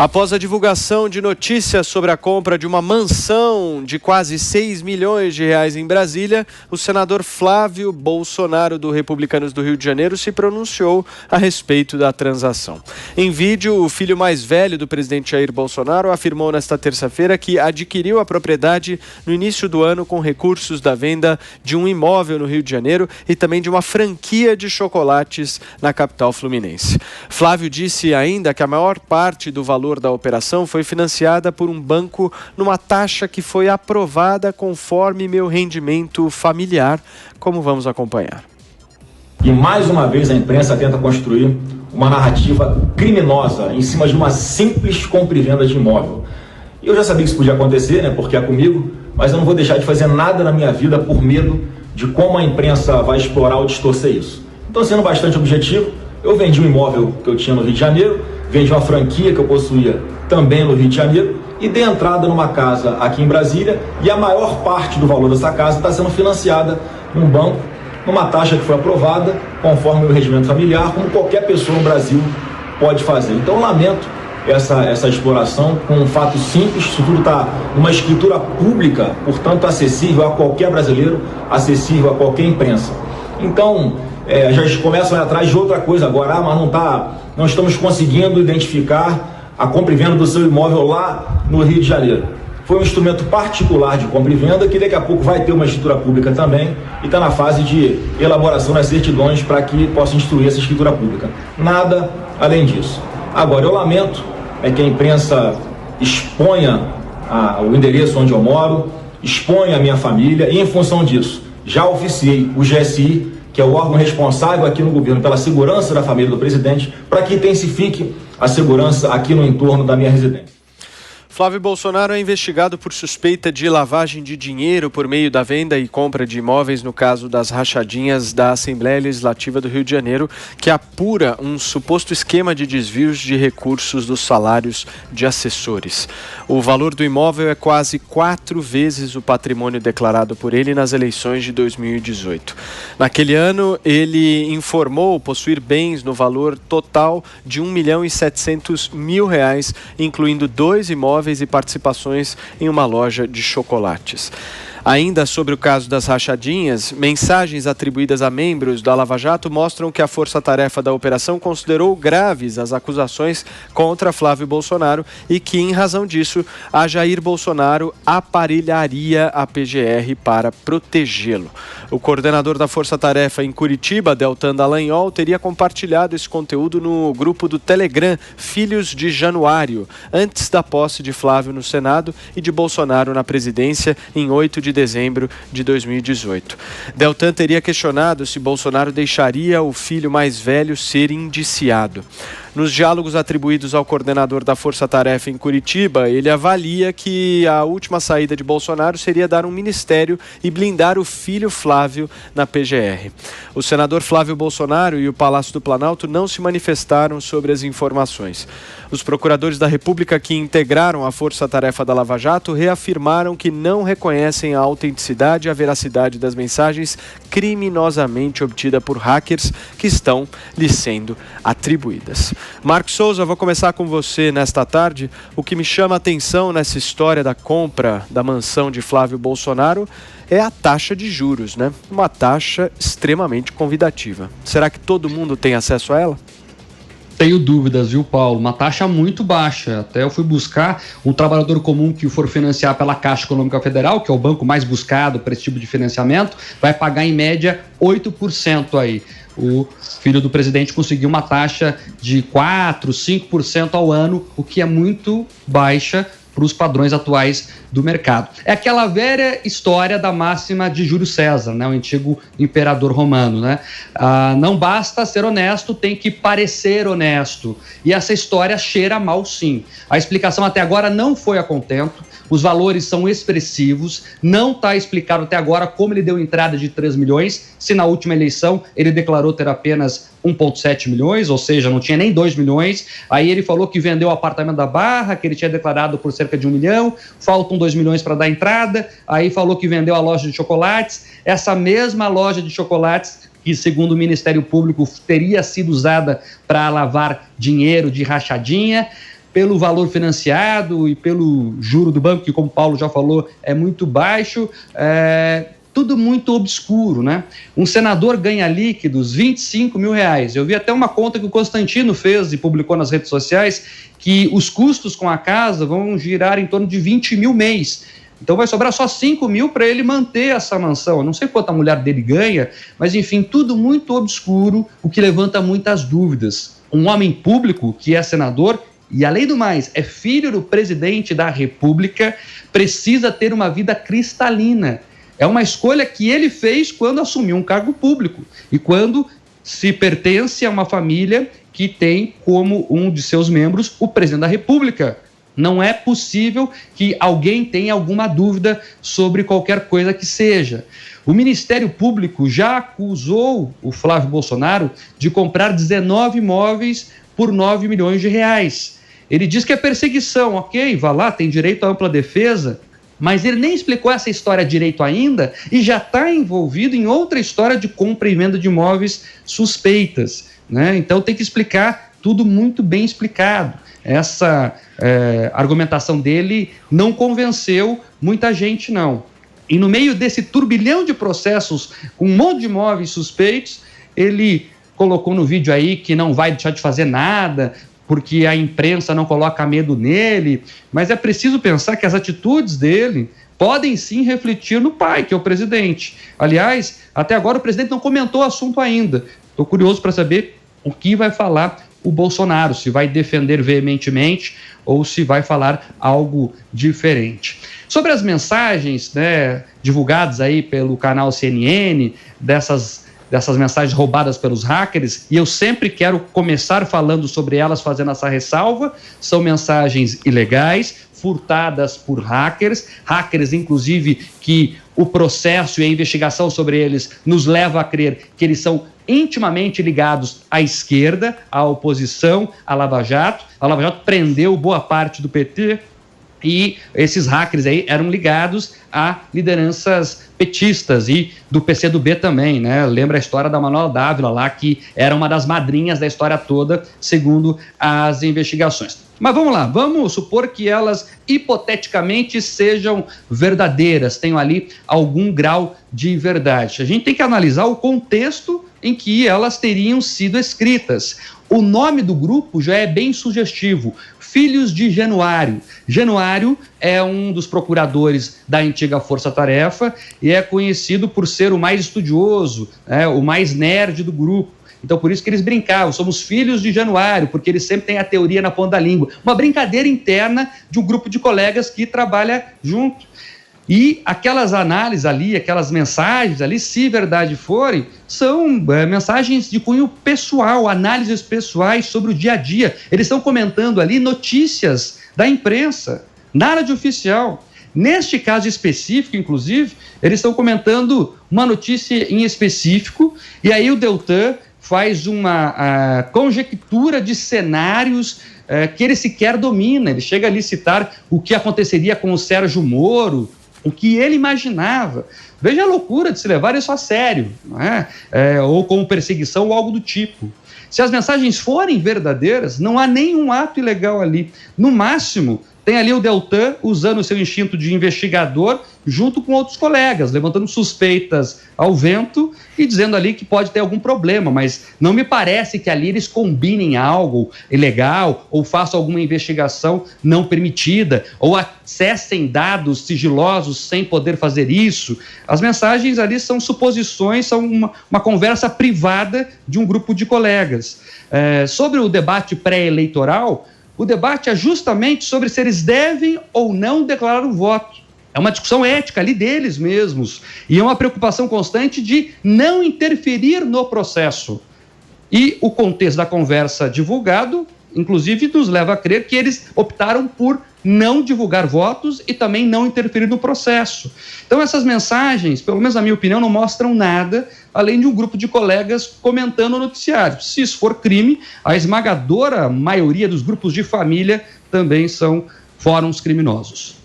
Após a divulgação de notícias sobre a compra de uma mansão de quase 6 milhões de reais em Brasília, o senador Flávio Bolsonaro, do Republicanos do Rio de Janeiro, se pronunciou a respeito da transação. Em vídeo, o filho mais velho do presidente Jair Bolsonaro afirmou nesta terça-feira que adquiriu a propriedade no início do ano com recursos da venda de um imóvel no Rio de Janeiro e também de uma franquia de chocolates na capital fluminense. Flávio disse ainda que a maior parte do valor da operação foi financiada por um banco numa taxa que foi aprovada conforme meu rendimento familiar, como vamos acompanhar. E mais uma vez a imprensa tenta construir uma narrativa criminosa em cima de uma simples compra e venda de imóvel. E eu já sabia que isso podia acontecer, né, porque é comigo, mas eu não vou deixar de fazer nada na minha vida por medo de como a imprensa vai explorar ou distorcer isso. Então, sendo bastante objetivo, eu vendi um imóvel que eu tinha no Rio de Janeiro, vendi uma franquia que eu possuía também no Rio de Janeiro e dei entrada numa casa aqui em Brasília, e a maior parte do valor dessa casa está sendo financiada num banco, numa taxa que foi aprovada conforme o regimento familiar, como qualquer pessoa no Brasil pode fazer. Então eu lamento essa exploração com um fato simples. Isso tudo está numa escritura pública, portanto acessível a qualquer brasileiro, acessível a qualquer imprensa. Então já começam a ir atrás de outra coisa agora, mas não estamos conseguindo identificar a compra e venda do seu imóvel lá no Rio de Janeiro. Foi um instrumento particular de compra e venda que daqui a pouco vai ter uma escritura pública também e está na fase de elaboração das certidões para que possa instruir essa escritura pública. Nada além disso. Agora, eu lamento que a imprensa exponha o endereço onde eu moro, exponha a minha família, e em função disso, já oficiei o GSI, que é o órgão responsável aqui no governo pela segurança da família do presidente, para que intensifique a segurança aqui no entorno da minha residência. Flávio Bolsonaro é investigado por suspeita de lavagem de dinheiro por meio da venda e compra de imóveis no caso das rachadinhas da Assembleia Legislativa do Rio de Janeiro, que apura um suposto esquema de desvios de recursos dos salários de assessores. O valor do imóvel é quase 4 vezes o patrimônio declarado por ele nas eleições de 2018. Naquele ano, ele informou possuir bens no valor total de R$1.700.000, incluindo 2 imóveis e participações em uma loja de chocolates. Ainda sobre o caso das rachadinhas, mensagens atribuídas a membros da Lava Jato mostram que a força-tarefa da operação considerou graves as acusações contra Flávio Bolsonaro e que, em razão disso, a Jair Bolsonaro aparelharia a PGR para protegê-lo. O coordenador da força-tarefa em Curitiba, Deltan Dallagnol, teria compartilhado esse conteúdo no grupo do Telegram Filhos de Januário, antes da posse de Flávio no Senado e de Bolsonaro na presidência em 8 de dezembro de 2018. Deltan teria questionado se Bolsonaro deixaria o filho mais velho ser indiciado. Nos diálogos atribuídos ao coordenador da Força-Tarefa em Curitiba, ele avalia que a última saída de Bolsonaro seria dar um ministério e blindar o filho Flávio na PGR. O senador Flávio Bolsonaro e o Palácio do Planalto não se manifestaram sobre as informações. Os procuradores da República que integraram a Força-Tarefa da Lava Jato reafirmaram que não reconhecem a autenticidade e a veracidade das mensagens criminosamente obtidas por hackers que estão lhe sendo atribuídas. Marcos Souza, vou começar com você nesta tarde. O que me chama a atenção nessa história da compra da mansão de Flávio Bolsonaro é a taxa de juros, né? Uma taxa extremamente convidativa. Será que todo mundo tem acesso a ela? Tenho dúvidas, viu, Paulo? Uma taxa muito baixa. Até eu fui buscar um trabalhador comum que for financiar pela Caixa Econômica Federal, que é o banco mais buscado para esse tipo de financiamento, vai pagar em média 8% aí. O filho do presidente conseguiu uma taxa de 4%, 5% ao ano, o que é muito baixa para os padrões atuais do mercado. É aquela velha história da máxima de Júlio César, né, o antigo imperador romano, né? Não basta ser honesto, tem que parecer honesto. E essa história cheira mal, sim. A explicação até agora não foi a contento. Os valores são expressivos, não está explicado até agora como ele deu entrada de 3 milhões, se na última eleição ele declarou ter apenas 1,7 milhões, ou seja, não tinha nem 2 milhões, aí ele falou que vendeu o apartamento da Barra, que ele tinha declarado por cerca de 1 milhão, faltam 2 milhões para dar entrada, aí falou que vendeu a loja de chocolates, essa mesma loja de chocolates que, segundo o Ministério Público, teria sido usada para lavar dinheiro de rachadinha. pelo valor financiado e pelo juro do banco, que, como o Paulo já falou, é muito baixo, tudo muito obscuro, né? Um senador ganha líquidos R$25 mil. Eu vi até uma conta que o Constantino fez e publicou nas redes sociais, que os custos com a casa vão girar em torno de 20 mil mês. Então vai sobrar só 5 mil para ele manter essa mansão. Eu não sei quanto a mulher dele ganha, mas enfim, tudo muito obscuro, o que levanta muitas dúvidas. Um homem público que é senador e, além do mais, é filho do presidente da República, precisa ter uma vida cristalina. É uma escolha que ele fez quando assumiu um cargo público e quando se pertence a uma família que tem como um de seus membros o presidente da República. Não é possível que alguém tenha alguma dúvida sobre qualquer coisa que seja. O Ministério Público já acusou o Flávio Bolsonaro de comprar 19 imóveis por R$9 milhões. Ele diz que é perseguição, ok, vá lá, tem direito à ampla defesa, mas ele nem explicou essa história direito ainda e já está envolvido em outra história de compra e venda de imóveis suspeitas, né? Então tem que explicar tudo muito bem explicado. Essa argumentação dele não convenceu muita gente, não. E no meio desse turbilhão de processos, com um monte de imóveis suspeitos, ele colocou no vídeo aí que não vai deixar de fazer nada, porque a imprensa não coloca medo nele, mas é preciso pensar que as atitudes dele podem sim refletir no pai, que é o presidente. Aliás, até agora o presidente não comentou o assunto ainda. Estou curioso para saber o que vai falar o Bolsonaro, se vai defender veementemente ou se vai falar algo diferente. Sobre as mensagens, né, divulgadas aí pelo canal CNN, dessas mensagens roubadas pelos hackers, e eu sempre quero começar falando sobre elas, fazendo essa ressalva, são mensagens ilegais, furtadas por hackers, inclusive que o processo e a investigação sobre eles nos leva a crer que eles são intimamente ligados à esquerda, à oposição, à Lava Jato. A Lava Jato prendeu boa parte do PT e esses hackers aí eram ligados a lideranças petistas e do PCdoB também, né? Lembra a história da Manuela Dávila lá, que era uma das madrinhas da história toda, segundo as investigações. Mas vamos lá, vamos supor que elas hipoteticamente sejam verdadeiras, tenham ali algum grau de verdade. A gente tem que analisar o contexto em que elas teriam sido escritas. O nome do grupo já é bem sugestivo, Filhos de Januário. Januário é um dos procuradores da antiga Força Tarefa e é conhecido por ser o mais estudioso, o mais nerd do grupo. Então, por isso que eles brincavam, somos filhos de Januário, porque eles sempre têm a teoria na ponta da língua. Uma brincadeira interna de um grupo de colegas que trabalha junto. E aquelas análises ali, aquelas mensagens ali, se verdade forem, são mensagens de cunho pessoal, análises pessoais sobre o dia a dia. Eles estão comentando ali notícias da imprensa, nada de oficial. Neste caso específico, inclusive, eles estão comentando uma notícia em específico, e aí o Deltan faz uma conjectura de cenários que ele sequer domina. Ele chega ali a citar o que aconteceria com o Sérgio Moro, o que ele imaginava. Veja a loucura de se levar isso a sério, não é? Ou como perseguição ou algo do tipo. Se as mensagens forem verdadeiras, não há nenhum ato ilegal ali. No máximo, tem ali o Deltan usando o seu instinto de investigador junto com outros colegas, levantando suspeitas ao vento e dizendo ali que pode ter algum problema, mas não me parece que ali eles combinem algo ilegal ou façam alguma investigação não permitida ou acessem dados sigilosos sem poder fazer isso. As mensagens ali são suposições, são uma conversa privada de um grupo de colegas. Sobre o debate pré-eleitoral, o debate é justamente sobre se eles devem ou não declarar o voto. É uma discussão ética ali deles mesmos. E é uma preocupação constante de não interferir no processo. E o contexto da conversa divulgado, inclusive, nos leva a crer que eles optaram por não divulgar votos e também não interferir no processo. Então, essas mensagens, pelo menos na minha opinião, não mostram nada além de um grupo de colegas comentando o noticiário. Se isso for crime, a esmagadora maioria dos grupos de família também são fóruns criminosos.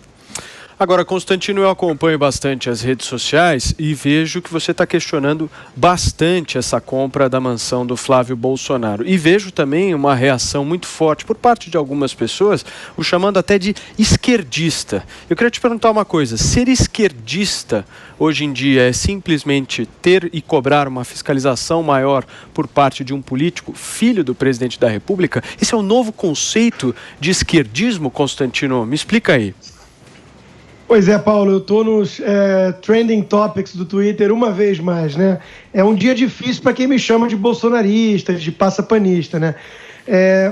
Agora, Constantino, eu acompanho bastante as redes sociais e vejo que você está questionando bastante essa compra da mansão do Flávio Bolsonaro. E vejo também uma reação muito forte por parte de algumas pessoas, o chamando até de esquerdista. Eu queria te perguntar uma coisa: ser esquerdista hoje em dia é simplesmente ter e cobrar uma fiscalização maior por parte de um político, filho do presidente da República? Esse é um novo conceito de esquerdismo, Constantino? Me explica aí. Pois é, Paulo, eu estou nos trending topics do Twitter uma vez mais, né? É um dia difícil para quem me chama de bolsonarista, de passapanista, né?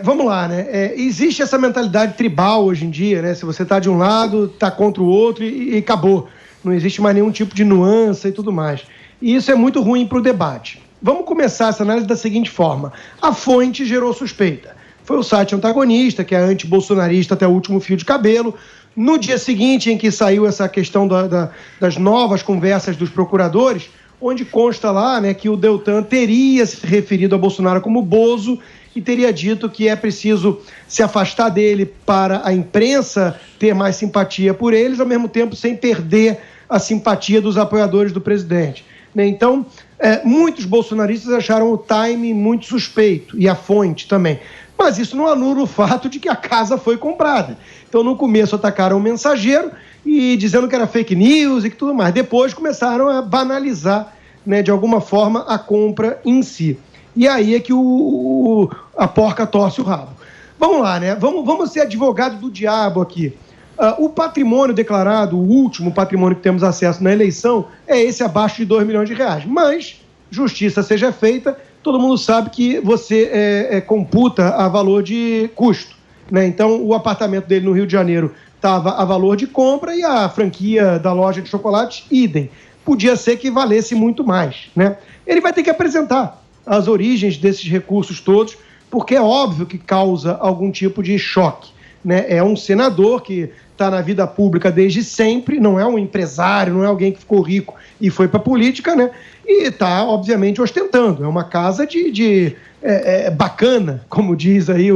Vamos lá, né? Existe essa mentalidade tribal hoje em dia, né? Se você está de um lado, está contra o outro e acabou. Não existe mais nenhum tipo de nuance e tudo mais. E isso é muito ruim para o debate. Vamos começar essa análise da seguinte forma. A fonte gerou suspeita. Foi o site antagonista, que é anti-bolsonarista até o último fio de cabelo. No dia seguinte em que saiu essa questão das novas conversas dos procuradores, onde consta lá, né, que o Deltan teria se referido a Bolsonaro como bozo e teria dito que é preciso se afastar dele para a imprensa ter mais simpatia por eles, ao mesmo tempo sem perder a simpatia dos apoiadores do presidente. Então, muitos bolsonaristas acharam o time muito suspeito, e a fonte também. Mas isso não anula o fato de que a casa foi comprada. Então, no começo, atacaram o Mensageiro e dizendo que era fake news e que tudo mais. Depois, começaram a banalizar, né, de alguma forma, a compra em si. E aí é que a porca torce o rabo. Vamos lá, né? Vamos ser advogado do diabo aqui. O patrimônio declarado, o último patrimônio que temos acesso na eleição, é esse abaixo de R$2 milhões. Mas, justiça seja feita, todo mundo sabe que você computa a valor de custo, né? Então, o apartamento dele no Rio de Janeiro estava a valor de compra e a franquia da loja de chocolates, idem. Podia ser que valesse muito mais, né? Ele vai ter que apresentar as origens desses recursos todos, porque é óbvio que causa algum tipo de choque, né? É um senador que está na vida pública desde sempre, não é um empresário, não é alguém que ficou rico e foi para a política, né? E está, obviamente, ostentando. É uma casa bacana, como diz aí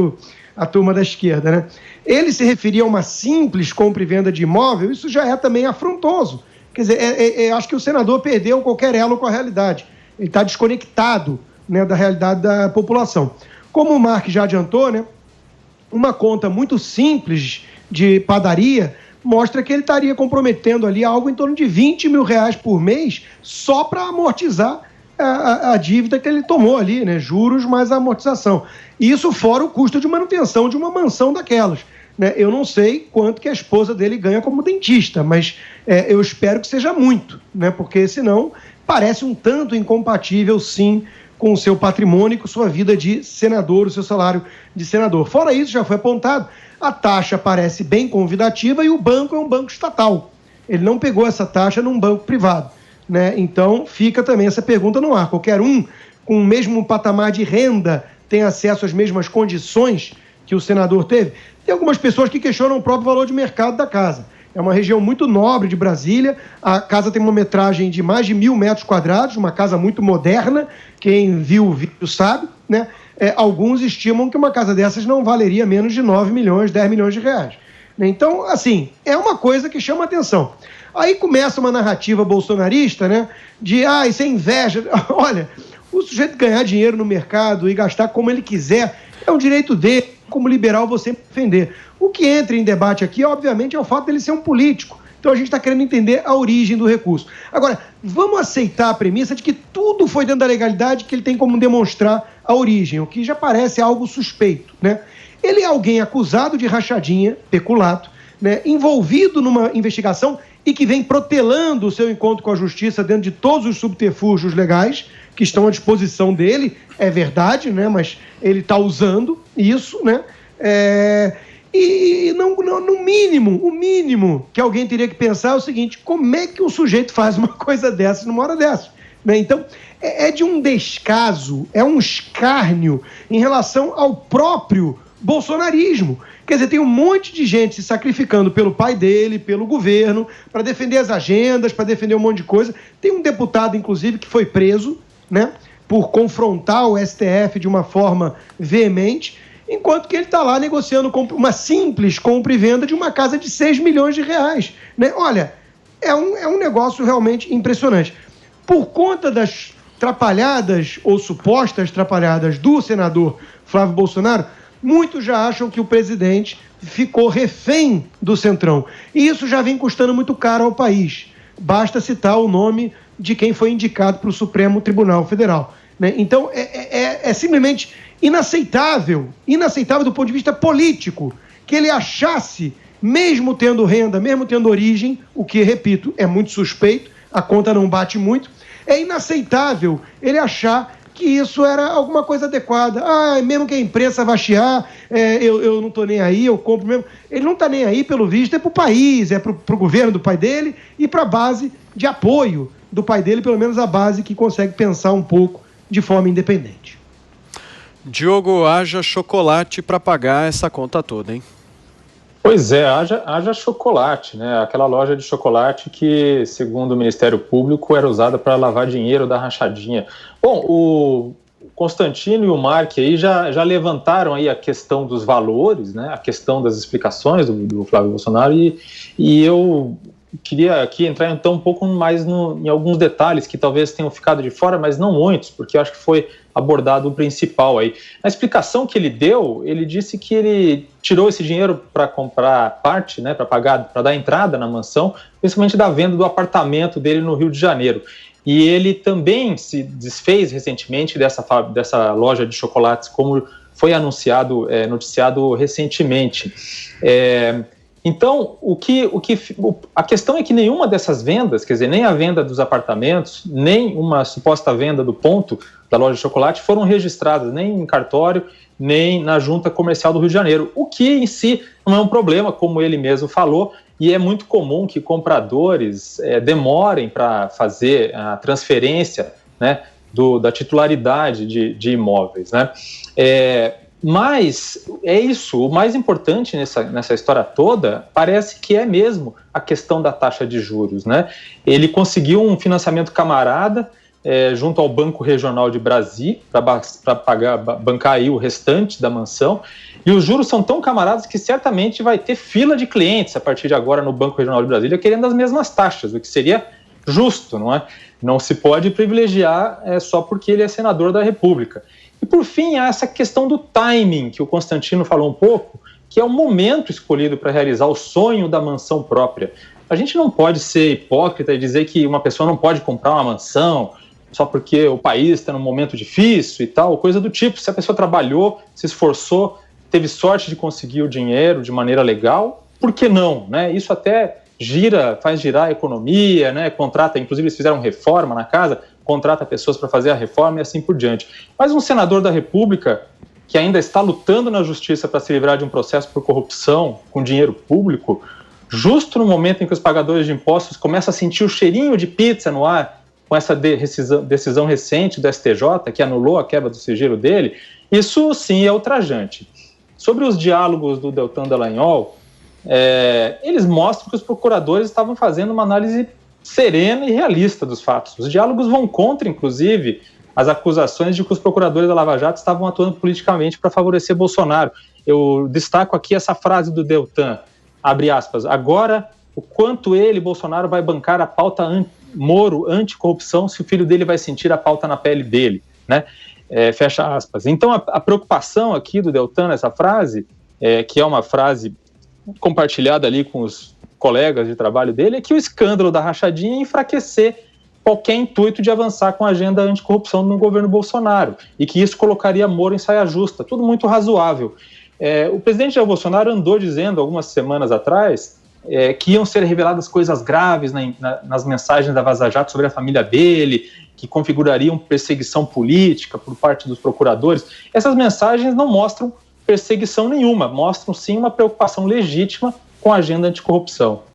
a turma da esquerda, né? Ele se referia a uma simples compra e venda de imóvel, isso já é também afrontoso. Quer dizer, acho que o senador perdeu qualquer elo com a realidade. Ele está desconectado, né, da realidade da população. Como o Mark já adiantou, né, uma conta muito simples de padaria mostra que ele estaria comprometendo ali algo em torno de R$20 mil por mês só para amortizar a dívida que ele tomou ali, né? Juros mais a amortização. Isso fora o custo de manutenção de uma mansão daquelas, né? Eu não sei quanto que a esposa dele ganha como dentista, mas eu espero que seja muito, né? Porque senão parece um tanto incompatível, sim, com o seu patrimônio e com sua vida de senador, o seu salário de senador. Fora isso, já foi apontado, a taxa parece bem convidativa e o banco é um banco estatal. Ele não pegou essa taxa num banco privado, né? Então, fica também essa pergunta no ar. Qualquer um com o mesmo patamar de renda tem acesso às mesmas condições que o senador teve? Tem algumas pessoas que questionam o próprio valor de mercado da casa. É uma região muito nobre de Brasília, a casa tem uma metragem de mais de 1.000 metros quadrados, uma casa muito moderna, quem viu o vídeo sabe, né? Alguns estimam que uma casa dessas não valeria menos de 9 milhões, 10 milhões de reais. Então, assim, é uma coisa que chama atenção. Aí começa uma narrativa bolsonarista, né? De, isso é inveja. Olha, o sujeito ganhar dinheiro no mercado e gastar como ele quiser é um direito dele, como liberal você defender. O que entra em debate aqui, obviamente, é o fato dele ser um político. Então a gente está querendo entender a origem do recurso. Agora, vamos aceitar a premissa de que tudo foi dentro da legalidade, que ele tem como demonstrar a origem, o que já parece algo suspeito, né? Ele é alguém acusado de rachadinha, peculato, né, envolvido numa investigação e que vem protelando o seu encontro com a justiça dentro de todos os subterfúgios legais que estão à disposição dele, é verdade, né, mas ele está usando isso, né? E no mínimo, o mínimo que alguém teria que pensar é o seguinte: como é que um sujeito faz uma coisa dessa numa hora dessa? Né? Então, é de um descaso, é um escárnio em relação ao próprio bolsonarismo. Quer dizer, tem um monte de gente se sacrificando pelo pai dele, pelo governo, para defender as agendas, para defender um monte de coisa. Tem um deputado, inclusive, que foi preso, né, por confrontar o STF de uma forma veemente. enquanto que ele está lá negociando uma simples compra e venda de uma casa de 6 milhões de reais. Né? Olha, é um negócio realmente impressionante. Por conta das trapalhadas ou supostas trapalhadas do senador Flávio Bolsonaro, muitos já acham que o presidente ficou refém do Centrão. E isso já vem custando muito caro ao país. Basta citar o nome de quem foi indicado para o Supremo Tribunal Federal. Né? Então, é simplesmente inaceitável do ponto de vista político, que ele achasse, mesmo tendo renda, mesmo tendo origem, o que, repito, é muito suspeito, a conta não bate muito, é inaceitável ele achar que isso era alguma coisa adequada. Mesmo que a imprensa vá chiar, eu não estou nem aí, eu compro mesmo. Ele não está nem aí, pelo visto, é para o país, é para o governo do pai dele e para a base de apoio do pai dele, pelo menos a base que consegue pensar um pouco de forma independente. Diogo, haja chocolate para pagar essa conta toda, hein? Pois é, haja chocolate, né? Aquela loja de chocolate que, segundo o Ministério Público, era usada para lavar dinheiro da rachadinha. Bom, o Constantino e o Mark aí já levantaram aí a questão dos valores, né? A questão das explicações do Flávio Bolsonaro e eu queria aqui entrar então um pouco mais em alguns detalhes que talvez tenham ficado de fora, mas não muitos, porque eu acho que foi abordado o principal aí. Na explicação que ele deu, ele disse que ele tirou esse dinheiro para comprar parte, né, para dar entrada na mansão, principalmente da venda do apartamento dele no Rio de Janeiro. E ele também se desfez recentemente dessa loja de chocolates, como foi noticiado recentemente. Então, a questão é que nenhuma dessas vendas, quer dizer, nem a venda dos apartamentos, nem uma suposta venda do ponto da loja de chocolate foram registradas nem em cartório, nem na Junta Comercial do Rio de Janeiro, o que em si não é um problema, como ele mesmo falou, e é muito comum que compradores demorem para fazer a transferência, né, da titularidade de imóveis, né? Mas é isso, o mais importante nessa história toda parece que é mesmo a questão da taxa de juros, né? Ele conseguiu um financiamento camarada junto ao Banco Regional de Brasília para bancar aí o restante da mansão, e os juros são tão camaradas que certamente vai ter fila de clientes a partir de agora no Banco Regional de Brasília querendo as mesmas taxas, o que seria justo, não é? Não se pode privilegiar só porque ele é senador da República. E, por fim, há essa questão do timing, que o Constantino falou um pouco, que é o momento escolhido para realizar o sonho da mansão própria. A gente não pode ser hipócrita e dizer que uma pessoa não pode comprar uma mansão só porque o país está num momento difícil e tal, coisa do tipo. Se a pessoa trabalhou, se esforçou, teve sorte de conseguir o dinheiro de maneira legal, por que não? Né? Isso até faz girar a economia, né? Contrata, inclusive eles fizeram reforma na casa, contrata pessoas para fazer a reforma e assim por diante. Mas um senador da República que ainda está lutando na justiça para se livrar de um processo por corrupção com dinheiro público, justo no momento em que os pagadores de impostos começam a sentir o cheirinho de pizza no ar com essa decisão recente do STJ, que anulou a quebra do sigilo dele, isso sim é ultrajante. Sobre os diálogos do Deltan Dallagnol, eles mostram que os procuradores estavam fazendo uma análise serena e realista dos fatos. Os diálogos vão contra, inclusive, as acusações de que os procuradores da Lava Jato estavam atuando politicamente para favorecer Bolsonaro. Eu destaco aqui essa frase do Deltan, abre aspas, agora o quanto Bolsonaro, vai bancar a pauta Moro anticorrupção se o filho dele vai sentir a pauta na pele dele, né? Fecha aspas. Então a preocupação aqui do Deltan nessa frase, que é uma frase compartilhada ali com os colegas de trabalho dele, é que o escândalo da rachadinha ia enfraquecer qualquer intuito de avançar com a agenda anticorrupção no governo Bolsonaro, e que isso colocaria Moro em saia justa, tudo muito razoável. O presidente Jair Bolsonaro andou dizendo algumas semanas atrás que iam ser reveladas coisas graves nas mensagens da Vaza Jato sobre a família dele, que configurariam perseguição política por parte dos procuradores. Essas mensagens não mostram perseguição nenhuma, mostram sim uma preocupação legítima com a agenda anticorrupção.